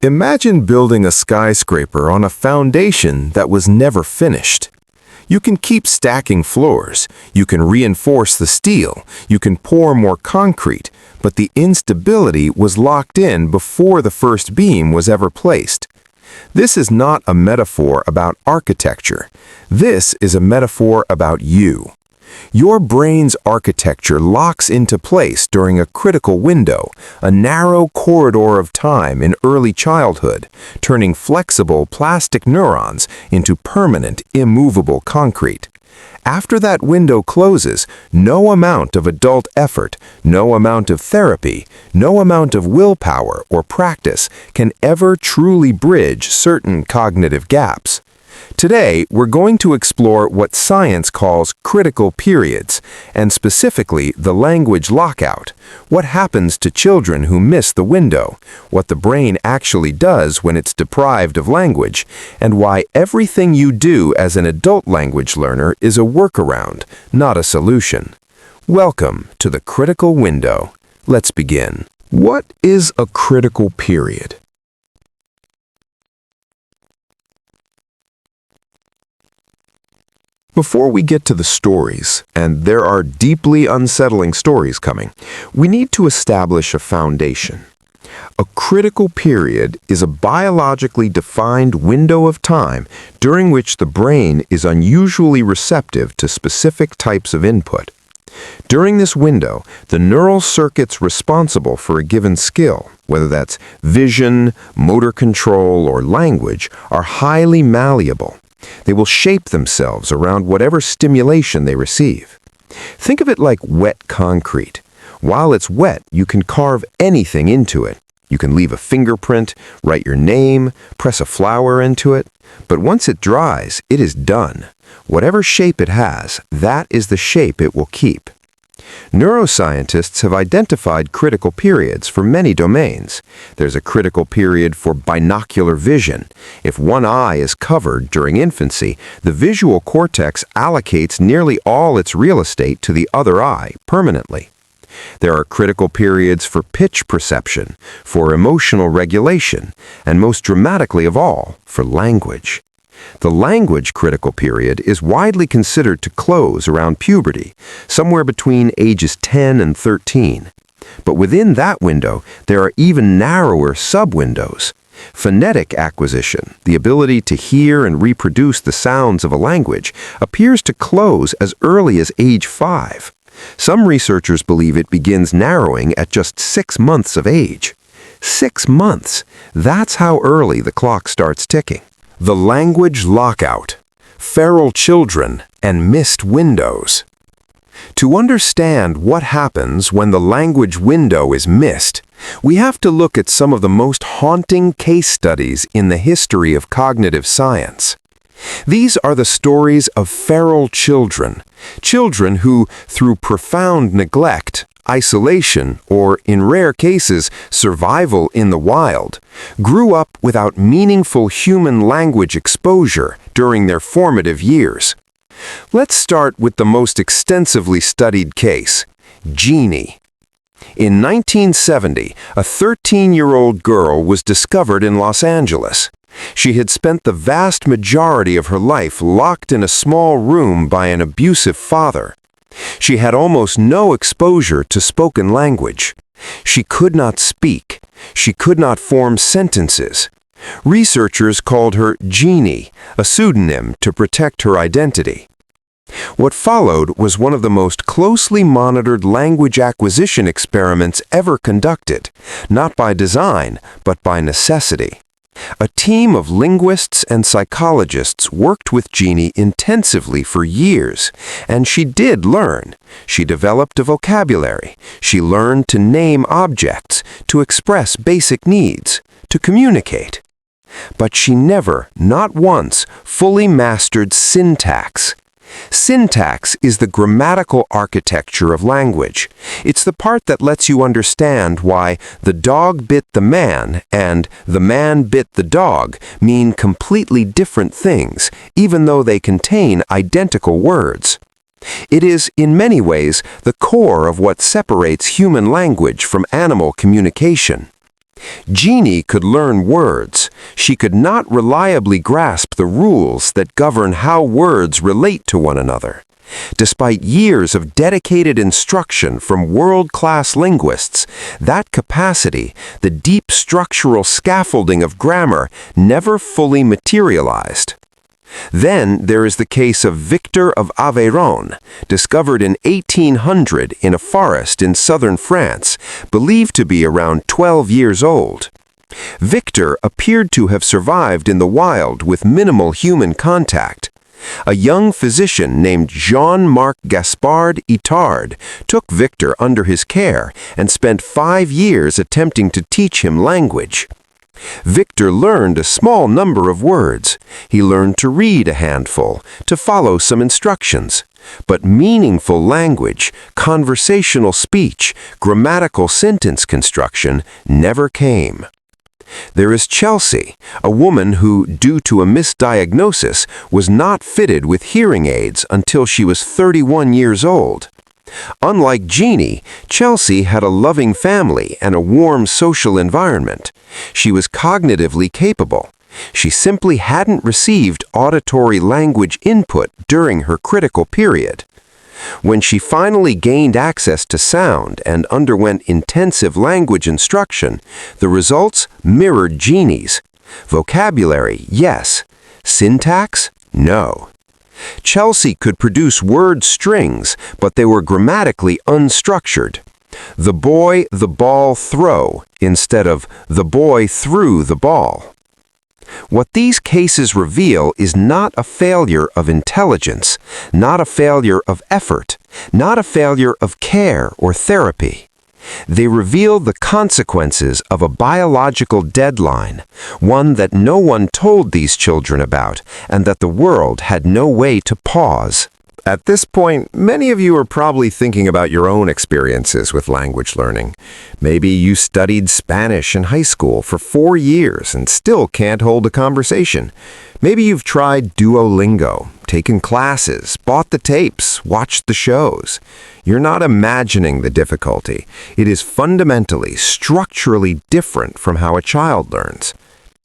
Imagine building a skyscraper on a foundation that was never finished. You can keep stacking floors, you can reinforce the steel, you can pour more concrete, but the instability was locked in before the first beam was ever placed. This is not a metaphor about architecture. This is a metaphor about you. Your brain's architecture locks into place during a critical window, a narrow corridor of time in early childhood, turning flexible plastic neurons into permanent, immovable concrete. After that window closes, no amount of adult effort, no amount of therapy, no amount of willpower or practice can ever truly bridge certain cognitive gaps. Today, we're going to explore what science calls critical periods, and specifically the language lockout, what happens to children who miss the window, what the brain actually does when it's deprived of language, and why everything you do as an adult language learner is a workaround, not a solution. Welcome to the critical window. Let's begin. What is a critical period? Before we get to the stories, and there are deeply unsettling stories coming, we need to establish a foundation. A critical period is a biologically defined window of time during which the brain is unusually receptive to specific types of input. During this window, the neural circuits responsible for a given skill, whether that's vision, motor control, or language, are highly malleable. They will shape themselves around whatever stimulation they receive. Think of it like wet concrete. While it's wet, you can carve anything into it. You can leave a fingerprint, write your name, press a flower into it. But once it dries, it is done. Whatever shape it has, that is the shape it will keep. Neuroscientists have identified critical periods for many domains. There's a critical period for binocular vision. If one eye is covered during infancy, the visual cortex allocates nearly all its real estate to the other eye permanently. There are critical periods for pitch perception, for emotional regulation, and most dramatically of all, for language. The language critical period is widely considered to close around puberty, somewhere between ages 10 and 13. But within that window, there are even narrower sub-windows. Phonetic acquisition, the ability to hear and reproduce the sounds of a language, appears to close as early as age 5. Some researchers believe it begins narrowing at just 6 months of age. 6 months! That's how early the clock starts ticking. The language lockout, feral children, and missed windows. To understand what happens when the language window is missed, we have to look at some of the most haunting case studies in the history of cognitive science. These are the stories of feral children, children who, through profound neglect, isolation, or, in rare cases, survival in the wild, grew up without meaningful human language exposure during their formative years. Let's start with the most extensively studied case, Jeannie. In 1970, a 13-year-old girl was discovered in Los Angeles. She had spent the vast majority of her life locked in a small room by an abusive father. She had almost no exposure to spoken language. She could not speak. She could not form sentences. Researchers called her Jeannie, a pseudonym to protect her identity. What followed was one of the most closely monitored language acquisition experiments ever conducted, not by design, but by necessity. A team of linguists and psychologists worked with Jeannie intensively for years, and she did learn. She developed a vocabulary. She learned to name objects, to express basic needs, to communicate. But she never, not once, fully mastered syntax. Syntax is the grammatical architecture of language. It's the part that lets you understand why the dog bit the man and the man bit the dog mean completely different things, even though they contain identical words. It is, in many ways, the core of what separates human language from animal communication. Jeannie could learn words. She could not reliably grasp the rules that govern how words relate to one another. Despite years of dedicated instruction from world-class linguists, that capacity, the deep structural scaffolding of grammar, never fully materialized. Then there is the case of Victor of Aveyron, discovered in 1800 in a forest in southern France, believed to be around 12 years old. Victor appeared to have survived in the wild with minimal human contact. A young physician named Jean-Marc Gaspard Itard took Victor under his care and spent 5 years attempting to teach him language. Victor learned a small number of words. He learned to read a handful, to follow some instructions. But meaningful language, conversational speech, grammatical sentence construction never came. There is Chelsea, a woman who, due to a misdiagnosis, was not fitted with hearing aids until she was 31 years old. Unlike Jeannie, Chelsea had a loving family and a warm social environment. She was cognitively capable. She simply hadn't received auditory language input during her critical period. When she finally gained access to sound and underwent intensive language instruction, the results mirrored Jeannie's. Vocabulary, yes. Syntax, no. Chelsea could produce word strings, but they were grammatically unstructured. The boy, the ball, throw, instead of the boy threw the ball. What these cases reveal is not a failure of intelligence, not a failure of effort, not a failure of care or therapy. They reveal the consequences of a biological deadline, one that no one told these children about, and that the world had no way to pause. At this point, many of you are probably thinking about your own experiences with language learning. Maybe you studied Spanish in high school for 4 years and still can't hold a conversation. Maybe you've tried Duolingo, taken classes, bought the tapes, watched the shows. You're not imagining the difficulty. It is fundamentally, structurally different from how a child learns.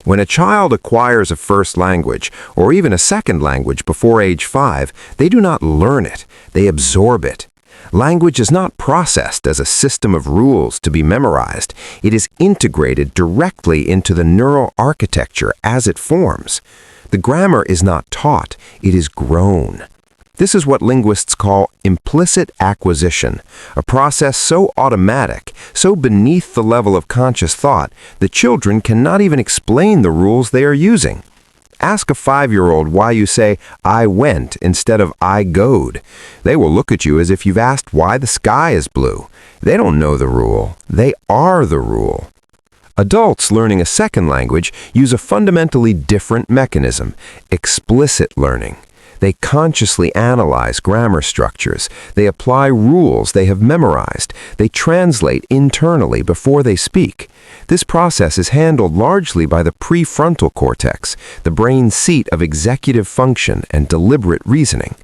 When a child acquires a first language, or even a second language before age 5, they do not learn it, they absorb it. Language is not processed as a system of rules to be memorized. It is integrated directly into the neural architecture as it forms. The grammar is not taught, it is grown. This is what linguists call implicit acquisition, a process so automatic, so beneath the level of conscious thought, that children cannot even explain the rules they are using. Ask a 5-year-old why you say, "I went," instead of "I goed." They will look at you as if you've asked why the sky is blue. They don't know the rule. They are the rule. Adults learning a second language use a fundamentally different mechanism, explicit learning. They consciously analyze grammar structures. They apply rules they have memorized. They translate internally before they speak. This process is handled largely by the prefrontal cortex, the brain's seat of executive function and deliberate reasoning.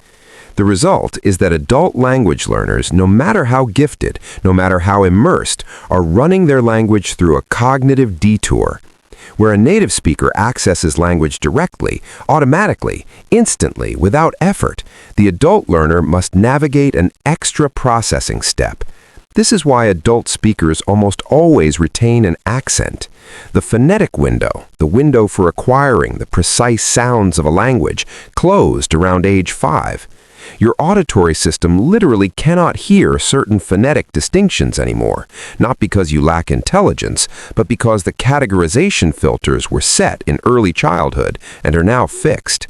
The result is that adult language learners, no matter how gifted, no matter how immersed, are running their language through a cognitive detour. Where a native speaker accesses language directly, automatically, instantly, without effort, the adult learner must navigate an extra processing step. This is why adult speakers almost always retain an accent. The phonetic window, the window for acquiring the precise sounds of a language, closed around age 5. Your auditory system literally cannot hear certain phonetic distinctions anymore, not because you lack intelligence, but because the categorization filters were set in early childhood and are now fixed.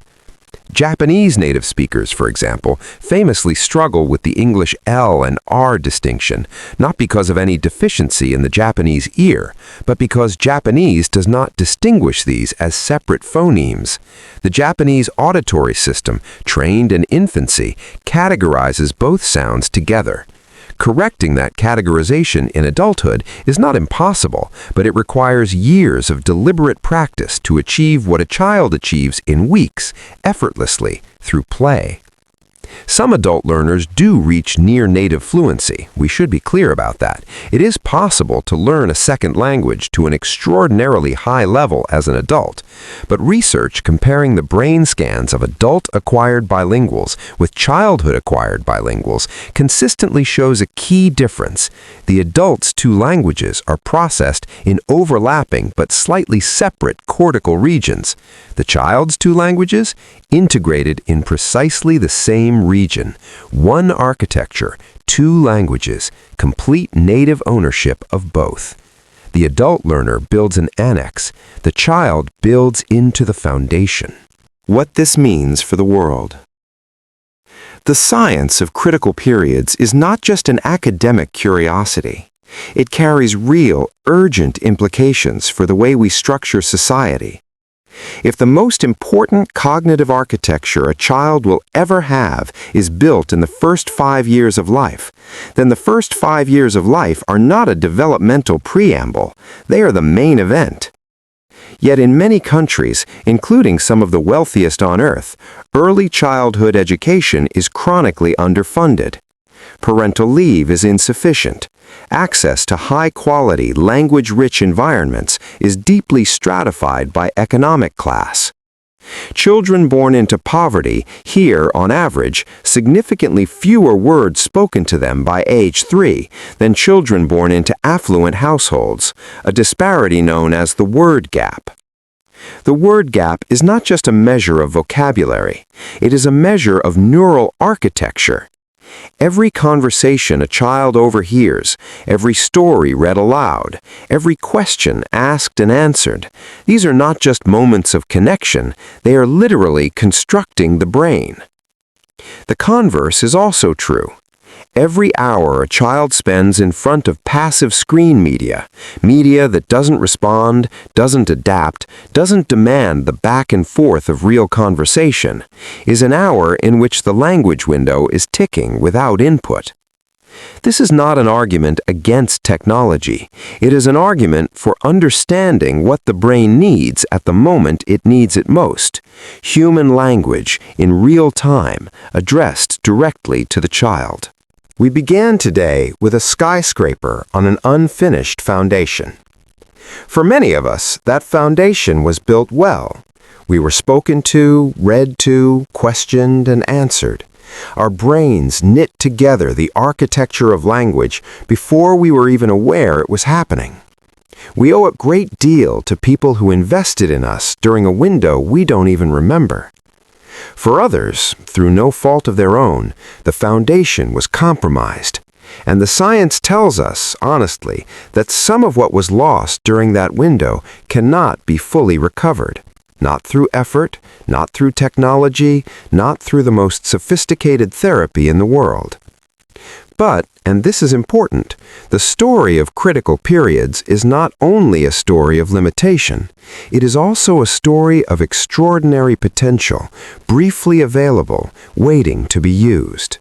Japanese native speakers, for example, famously struggle with the English L and R distinction, not because of any deficiency in the Japanese ear, but because Japanese does not distinguish these as separate phonemes. The Japanese auditory system, trained in infancy, categorizes both sounds together. Correcting that categorization in adulthood is not impossible, but it requires years of deliberate practice to achieve what a child achieves in weeks, effortlessly, through play. Some adult learners do reach near native fluency. We should be clear about that. It is possible to learn a second language to an extraordinarily high level as an adult. But research comparing the brain scans of adult-acquired bilinguals with childhood-acquired bilinguals consistently shows a key difference. The adult's two languages are processed in overlapping but slightly separate cortical regions. The child's two languages integrated in precisely the same region. One architecture, two languages, complete native ownership of both. The adult learner builds an annex. The child builds into the foundation. What this means for the world. The science of critical periods is not just an academic curiosity. It carries real, urgent implications for the way we structure society. If the most important cognitive architecture a child will ever have is built in the first 5 years of life, then the first 5 years of life are not a developmental preamble, they are the main event. Yet in many countries, including some of the wealthiest on earth, early childhood education is chronically underfunded. Parental leave is insufficient. Access to high-quality, language-rich environments is deeply stratified by economic class. Children born into poverty hear, on average, significantly fewer words spoken to them by age 3 than children born into affluent households, a disparity known as the word gap. The word gap is not just a measure of vocabulary, it is a measure of neural architecture. Every conversation a child overhears, every story read aloud, every question asked and answered, these are not just moments of connection, they are literally constructing the brain. The converse is also true. Every hour a child spends in front of passive screen media that doesn't respond, doesn't adapt, doesn't demand the back and forth of real conversation, is an hour in which the language window is ticking without input. This is not an argument against technology. It is an argument for understanding what the brain needs at the moment it needs it most. Human language in real time, addressed directly to the child. We began today with a skyscraper on an unfinished foundation. For many of us, that foundation was built well. We were spoken to, read to, questioned, and answered. Our brains knit together the architecture of language before we were even aware it was happening. We owe a great deal to people who invested in us during a window we don't even remember. For others, through no fault of their own, the foundation was compromised. And the science tells us, honestly, that some of what was lost during that window cannot be fully recovered. Not through effort, not through technology, not through the most sophisticated therapy in the world. But, and this is important, the story of critical periods is not only a story of limitation, it is also a story of extraordinary potential, briefly available, waiting to be used.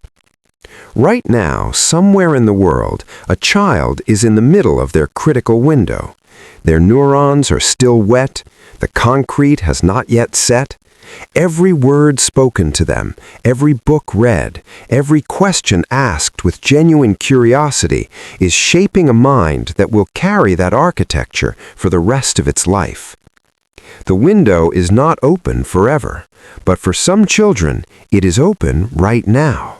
Right now, somewhere in the world, a child is in the middle of their critical window. Their neurons are still wet, the concrete has not yet set. Every word spoken to them, every book read, every question asked with genuine curiosity is shaping a mind that will carry that architecture for the rest of its life. The window is not open forever, but for some children, it is open right now.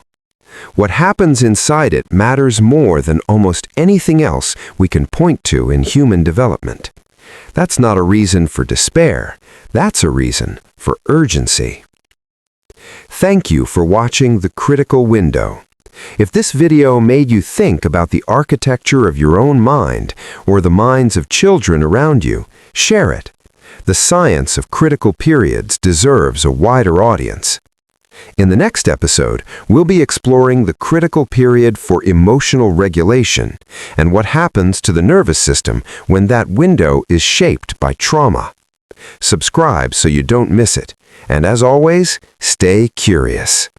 What happens inside it matters more than almost anything else we can point to in human development. That's not a reason for despair. That's a reason for urgency. Thank you for watching The Critical Window. If this video made you think about the architecture of your own mind or the minds of children around you, share it. The science of critical periods deserves a wider audience. In the next episode, we'll be exploring the critical period for emotional regulation and what happens to the nervous system when that window is shaped by trauma. Subscribe so you don't miss it, and as always, stay curious.